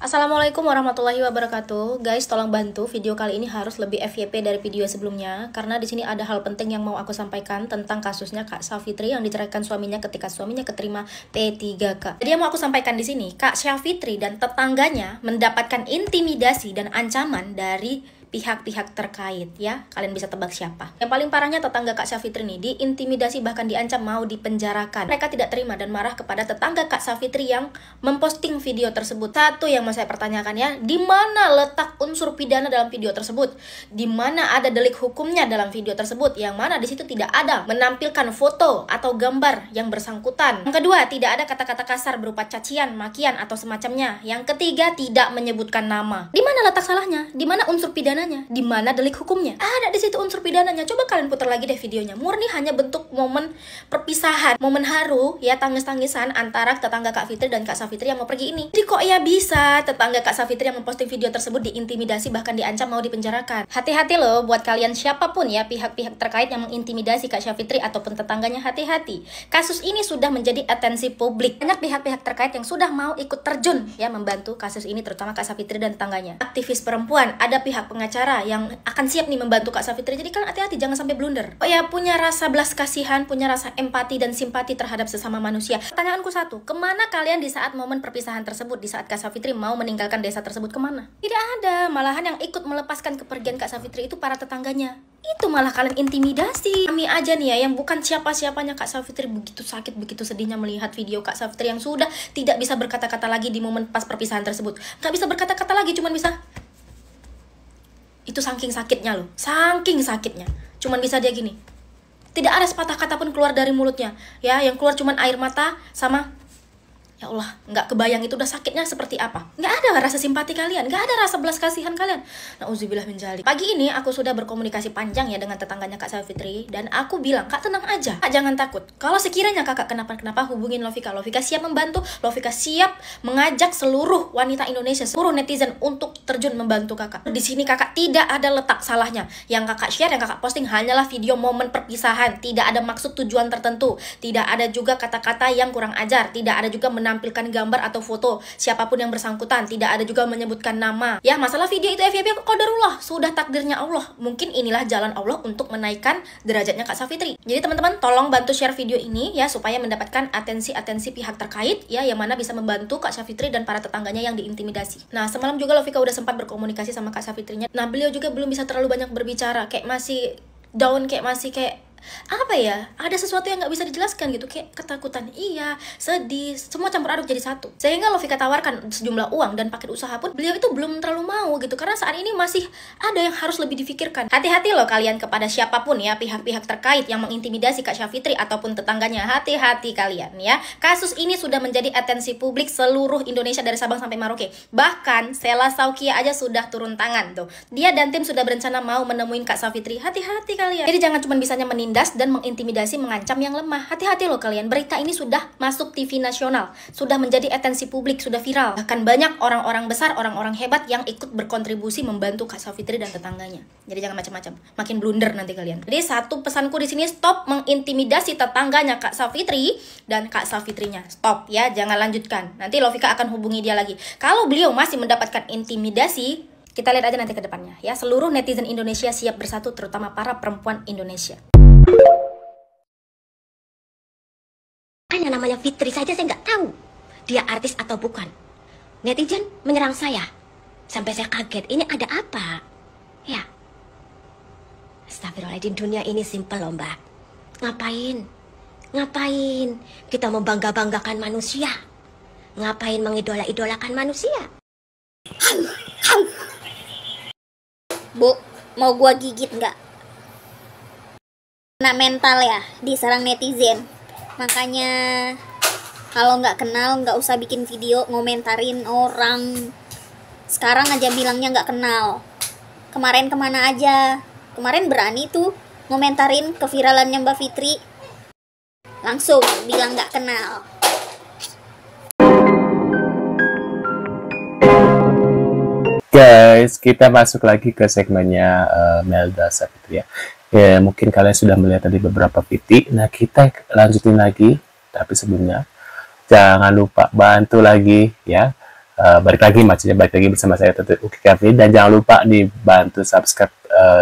Assalamualaikum warahmatullahi wabarakatuh. Guys, tolong bantu video kali ini harus lebih FYP dari video sebelumnya karena di sini ada hal penting yang mau aku sampaikan tentang kasusnya Kak Syafitri yang diceraikan suaminya ketika suaminya keterima P3K. Jadi yang mau aku sampaikan di sini, Kak Syafitri dan tetangganya mendapatkan intimidasi dan ancaman dari pihak-pihak terkait ya. Kalian bisa tebak siapa. Yang paling parahnya tetangga Kak Syafitri nih diintimidasi bahkan diancam mau dipenjarakan. Mereka tidak terima dan marah kepada tetangga Kak Syafitri yang memposting video tersebut. Satu yang mau saya pertanyakan ya, di mana letak unsur pidana dalam video tersebut? Di mana ada delik hukumnya dalam video tersebut? Yang mana di situ tidak ada menampilkan foto atau gambar yang bersangkutan. Yang kedua, tidak ada kata-kata kasar berupa cacian, makian atau semacamnya. Yang ketiga, tidak menyebutkan nama. Di mana letak salahnya? Di mana unsur pidana? Di mana delik hukumnya? Ada di situ unsur pidananya. Coba kalian putar lagi deh videonya. Murni hanya bentuk momen perpisahan, momen haru ya, tangis-tangisan antara tetangga Kak Fitri dan Kak Syafitri yang mau pergi ini. Jadi kok ya bisa tetangga Kak Syafitri yang memposting video tersebut diintimidasi bahkan diancam mau dipenjarakan? Hati-hati loh buat kalian siapapun ya, pihak-pihak terkait yang mengintimidasi Kak Syafitri ataupun tetangganya, hati-hati. Kasus ini sudah menjadi atensi publik. Banyak pihak-pihak terkait yang sudah mau ikut terjun ya membantu kasus ini, terutama Kak Syafitri dan tetangganya. Aktivis perempuan, ada pihak pengacara yang akan siap nih membantu Kak Syafitri. Jadi kalian hati-hati, jangan sampai blunder. Oh ya, punya rasa belas kasihan, punya rasa empati dan simpati terhadap sesama manusia. Pertanyaanku satu, kemana kalian di saat momen perpisahan tersebut, di saat Kak Syafitri mau meninggalkan desa tersebut, kemana? Tidak ada. Malahan yang ikut melepaskan kepergian Kak Syafitri itu para tetangganya. Itu malah kalian intimidasi. Kami aja nih ya, yang bukan siapa-siapanya Kak Syafitri begitu sakit, begitu sedihnya melihat video Kak Syafitri yang sudah tidak bisa berkata-kata lagi di momen pas perpisahan tersebut. Gak bisa berkata-kata lagi, cuman bisa itu, saking sakitnya loh, saking sakitnya. Cuman bisa dia gini. Tidak ada sepatah kata pun keluar dari mulutnya. Ya, yang keluar cuman air mata sama ya Allah, nggak kebayang itu udah sakitnya seperti apa. Nggak ada rasa simpati kalian, nggak ada rasa belas kasihan kalian. Nauzubillah min dzalik. Pagi ini aku sudah berkomunikasi panjang ya dengan tetangganya Kak Syafitri, dan aku bilang, Kak tenang aja, Kak jangan takut. Kalau sekiranya kakak kenapa-kenapa, hubungin Lovika. Lovika siap membantu, Lovika siap mengajak seluruh wanita Indonesia, seluruh netizen untuk terjun membantu kakak. Di sini kakak tidak ada letak salahnya. Yang kakak share, yang kakak posting hanyalah video momen perpisahan. Tidak ada maksud tujuan tertentu. Tidak ada juga kata-kata yang kurang ajar. Tidak ada juga menampilkan gambar atau foto siapapun yang bersangkutan, tidak ada juga menyebutkan nama. Ya, masalah video itu FYP qadarullah, sudah takdirnya Allah. Mungkin inilah jalan Allah untuk menaikkan derajatnya Kak Syafitri. Jadi teman-teman tolong bantu share video ini ya, supaya mendapatkan atensi pihak terkait ya, yang mana bisa membantu Kak Syafitri dan para tetangganya yang diintimidasi. Nah, semalam juga Lovika udah sempat berkomunikasi sama Kak Syafitri-nya. Nah, beliau juga belum bisa terlalu banyak berbicara, kayak masih down, kayak masih kayak apa ya, ada sesuatu yang nggak bisa dijelaskan gitu, kayak ketakutan, iya, sedih, semua campur aduk jadi satu. Sehingga Lovika tawarkan sejumlah uang dan paket usaha pun beliau itu belum terlalu mau gitu, karena saat ini masih ada yang harus lebih difikirkan. Hati-hati loh kalian kepada siapapun ya, pihak-pihak terkait yang mengintimidasi Kak Syafitri ataupun tetangganya, hati-hati kalian ya. Kasus ini sudah menjadi atensi publik seluruh Indonesia dari Sabang sampai Merauke. Bahkan Sela Saukia aja sudah turun tangan tuh. Dia dan tim sudah berencana mau menemuin Kak Syafitri. Hati-hati kalian. Jadi jangan cuma bisanya menindas dan mengintimidasi, mengancam yang lemah. Hati-hati loh kalian. Berita ini sudah masuk TV nasional, sudah menjadi atensi publik, sudah viral. Bahkan banyak orang-orang besar, orang-orang hebat yang ikut berkontribusi membantu Kak Syafitri dan tetangganya. Jadi jangan macam-macam, makin blunder nanti kalian. Jadi satu pesanku di sini, stop mengintimidasi tetangganya Kak Syafitri dan Kak Syafitri-nya. Stop ya, jangan lanjutkan. Nanti Lovika akan hubungi dia lagi. Kalau beliau masih mendapatkan intimidasi, kita lihat aja nanti ke depannya ya. Seluruh netizen Indonesia siap bersatu, terutama para perempuan Indonesia. Kan yang namanya Fitri saja saya nggak tahu dia artis atau bukan. Netizen menyerang saya sampai saya kaget. Ini ada apa? Ya, astagfirullahaladzim, dunia ini simpel loh mbak. Ngapain kita membangga-banggakan manusia? Ngapain mengidola-idolakan manusia? Bu, mau gua gigit nggak? Kena mental ya, diserang netizen. Makanya kalau nggak kenal nggak usah bikin video ngomentarin orang. Sekarang aja bilangnya nggak kenal. Kemarin kemana aja? Kemarin berani tuh ngomentarin keviralannya Mbak Fitri. Langsung bilang nggak kenal. Guys, kita masuk lagi ke segmennya Melda Syafitri ya. Ya, mungkin kalian sudah melihat tadi beberapa titik. Nah, kita lanjutin lagi. Tapi sebelumnya, jangan lupa bantu lagi ya. balik lagi maksudnya balik lagi bersama saya Tutu Uki Kevin, dan jangan lupa dibantu subscribe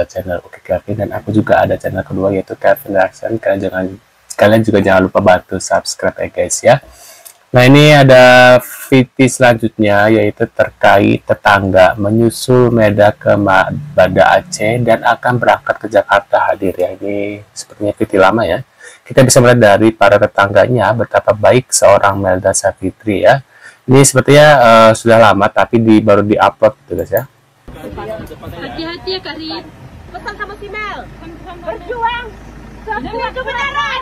channel Uki Kevin, dan aku juga ada channel kedua yaitu Kevin Reaction. Kalian juga jangan lupa bantu subscribe ya guys ya. Nah, ini ada video selanjutnya yaitu terkait tetangga menyusul Melda ke Banda Aceh dan akan berangkat ke Jakarta hadir ya. Ini sepertinya video lama ya. Kita bisa melihat dari para tetangganya betapa baik seorang Melda Savitri ya. Ini sepertinya sudah lama tapi baru di-upload gitu guys ya. Hati-hati ya Kak Rin. Pesan sama si Mel. Berjuang demi kebenaran.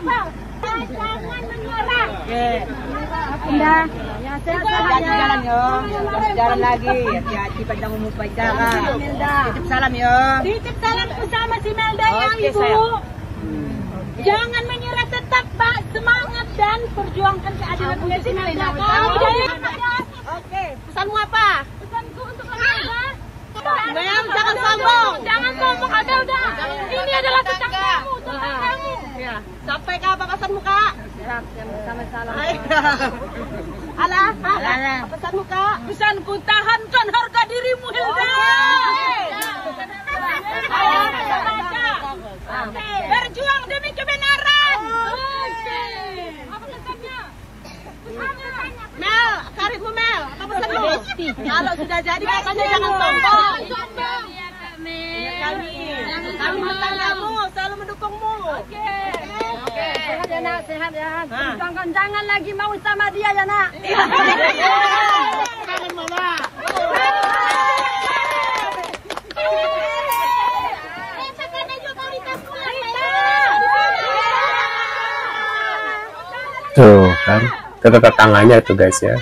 Jangan menyerah. Oke. Indah. Ya, sehat-sehat jalan yo. Jalan lagi. Hati-hati panjang umur pacaran. Titip salam yo. Titip salam bersama si Melda ya Ibu. Jangan menyerah, tetap semangat dan perjuangkan keadilan untuk si Melda. Oke, pesanmu apa? Pesanku untuk Melda. Mel, jangan sombong. Jangan sombong, ada udah. Ini adalah tetanggamu. Ya. Sampai ke apa pesanmu Kak? Siap, sama-sama. Alah, apa pesanmu Kak? Pesanku tahankan harga dirimu Hilda. Berjuang demi kebenaran. Apa pesannya? Mel, karirmu Mel, apa pesanmu? Kalau sudah jadi katanya jangan sombong. Kami tetanggamu selalu mendukungmu. Oke. Sehat ya nak, sehat ya. Jangan lagi mau sama dia ya nak. Kangen mama. Tuh kan, tetangganya itu guys ya.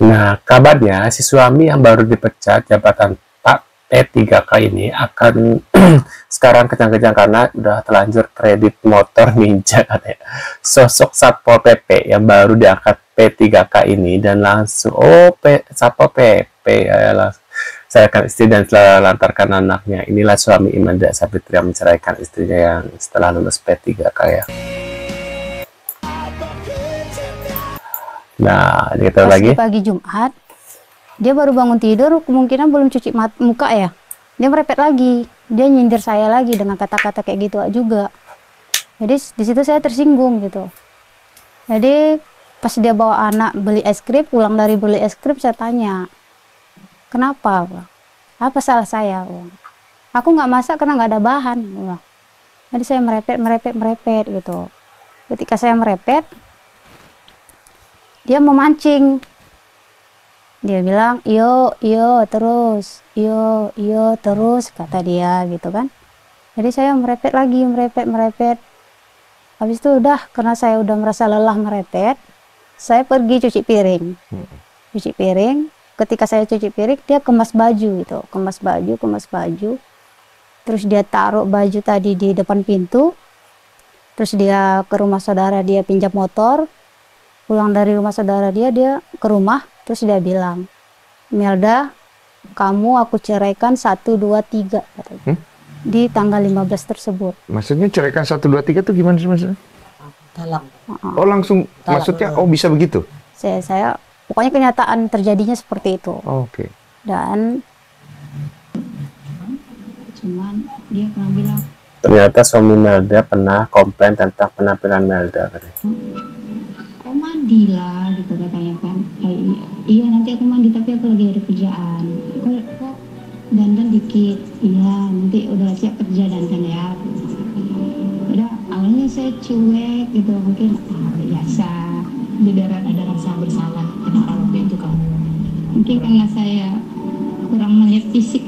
Nah, kabarnya si suami yang baru dipecat jabatan Pak P3K ini akan sekarang kejang-kejang karena udah terlanjur kredit motor ninja katanya. Sosok Satpol PP yang baru diangkat P3K ini dan langsung Satpol PP ya, langsung menceraikan istri dan setelah lantarkan anaknya. Inilah suami Melda Savitri yang menceraikan istrinya yang setelah lulus P3K ya. Nah, kita lagi pagi Jumat dia baru bangun tidur, kemungkinan belum cuci muka ya, dia merepet lagi, dia nyindir saya lagi dengan kata-kata kayak gitu juga. Jadi di situ saya tersinggung gitu. Jadi pas dia bawa anak beli es krim, pulang dari beli es krim, saya tanya kenapa, apa salah saya, aku nggak masak karena nggak ada bahan. Jadi saya merepet gitu. Ketika saya merepet, dia memancing, dia bilang iyo terus kata dia gitu kan. Jadi saya merepet lagi, merepet. Habis itu udah, karena saya udah merasa lelah merepet, saya pergi cuci piring. Ketika saya cuci piring, dia kemas baju gitu, kemas baju. Terus dia taruh baju tadi di depan pintu. Terus dia ke rumah saudara, dia pinjam motor. Pulang dari rumah saudara dia ke rumah, terus dia bilang, Melda, kamu aku ceraikan 1, 2, 3 katanya. Di tanggal 15 tersebut. Maksudnya ceraikan 1, 2, 3 itu gimana sih maksudnya? Talak. Oh langsung, talak. Maksudnya oh bisa begitu? Saya pokoknya kenyataan terjadinya seperti itu. Oh, oke. Dan cuman dia pernah bilang, ternyata suami Melda pernah komplain tentang penampilan Melda katanya. Mandi lah gitu katanya kan. Iya nanti aku mandi tapi aku lagi ada kerjaan. Kok dandan dikit? Iya nanti udah siap kerja dandan ya. Udah awalnya saya cuek gitu, mungkin biasa. Di darat ada rasa bersalah kenapa waktu itu kamu? Mungkin karena saya kurang melihat fisik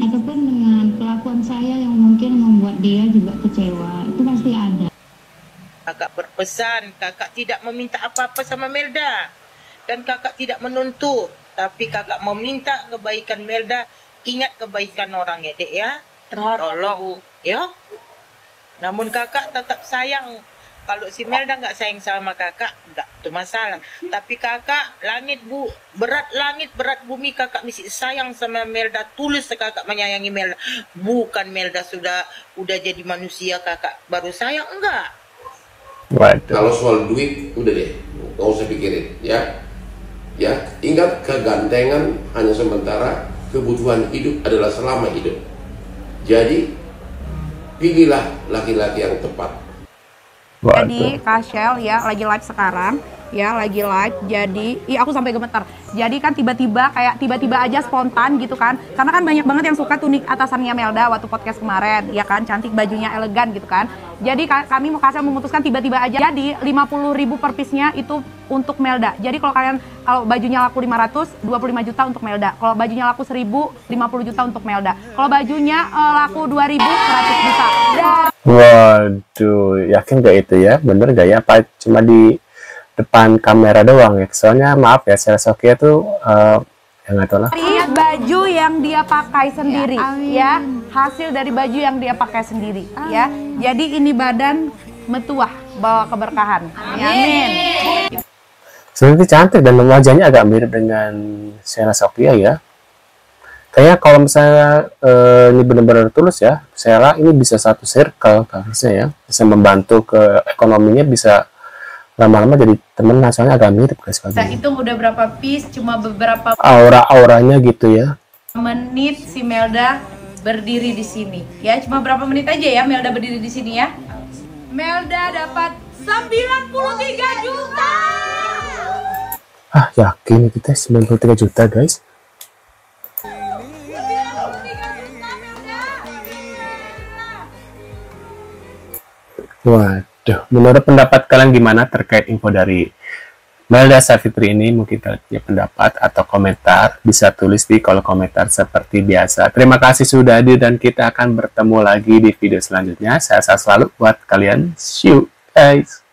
ataupun dengan kelakuan saya yang mungkin membuat dia juga kecewa. Itu pasti ada. Kakak berpesan, kakak tidak meminta apa-apa sama Melda. Dan kakak tidak menuntut. Tapi kakak meminta kebaikan Melda. Ingat kebaikan orang ya, Dek ya. Tolong, ya. Namun kakak tetap sayang Kalau si Melda nggak sayang sama kakak, nggak itu masalah. Tapi kakak, berat langit, berat bumi, kakak mesti sayang sama Melda. Tulus kakak menyayangi Melda. Bukan Melda udah jadi manusia kakak baru sayang, enggak. Waduh. Kalau soal duit, udah deh, nggak usah pikirin, ya. Ya, ingat kegantengan hanya sementara, kebutuhan hidup adalah selama hidup. Jadi, pilihlah laki-laki yang tepat. Jadi Kashel ya lagi live sekarang ya, lagi live. Jadi aku sampai gemetar. Jadi kan tiba-tiba aja spontan gitu kan, karena kan banyak banget yang suka tunik atasannya Melda waktu podcast kemarin ya kan, cantik, bajunya elegan gitu kan. Jadi kami mau Kashel memutuskan tiba-tiba aja jadi 50.000 per piece-nya itu untuk Melda. Jadi kalau bajunya laku 500, 25 juta untuk Melda. Kalau bajunya laku 1.000, 50 juta untuk Melda. Kalau bajunya laku 2.000, 100 juta. Waduh, yakin gak itu ya? Bener gak ya? Apa cuma di depan kamera doang ya? Soalnya maaf ya, Sheila Sofia tuh yang nggak tahu lah. Baju yang dia pakai sendiri ya, hasil dari baju yang dia pakai sendiri ya. Jadi ini badan metuah bawa keberkahan. Amin. Sebenarnya cantik dan wajahnya agak mirip dengan Sheila Sofia ya. Kayaknya kalau misalnya ini benar-benar tulus ya, Sheila ini bisa satu circle harusnya ya, bisa membantu ke ekonominya, bisa lama-lama jadi temen, soalnya agak mirip guys. Saya hitung udah berapa piece, cuma beberapa auranya gitu ya. Menit si Melda berdiri di sini ya, cuma berapa menit aja ya Melda berdiri di sini ya. Melda dapat 93 juta. Yakin kita 93 juta guys. Waduh, menurut pendapat kalian gimana terkait info dari Melda Savitri ini? Mungkin kalian punya pendapat atau komentar, bisa tulis di kolom komentar seperti biasa. Terima kasih sudah hadir dan kita akan bertemu lagi di video selanjutnya. Saya selalu buat kalian. See you guys.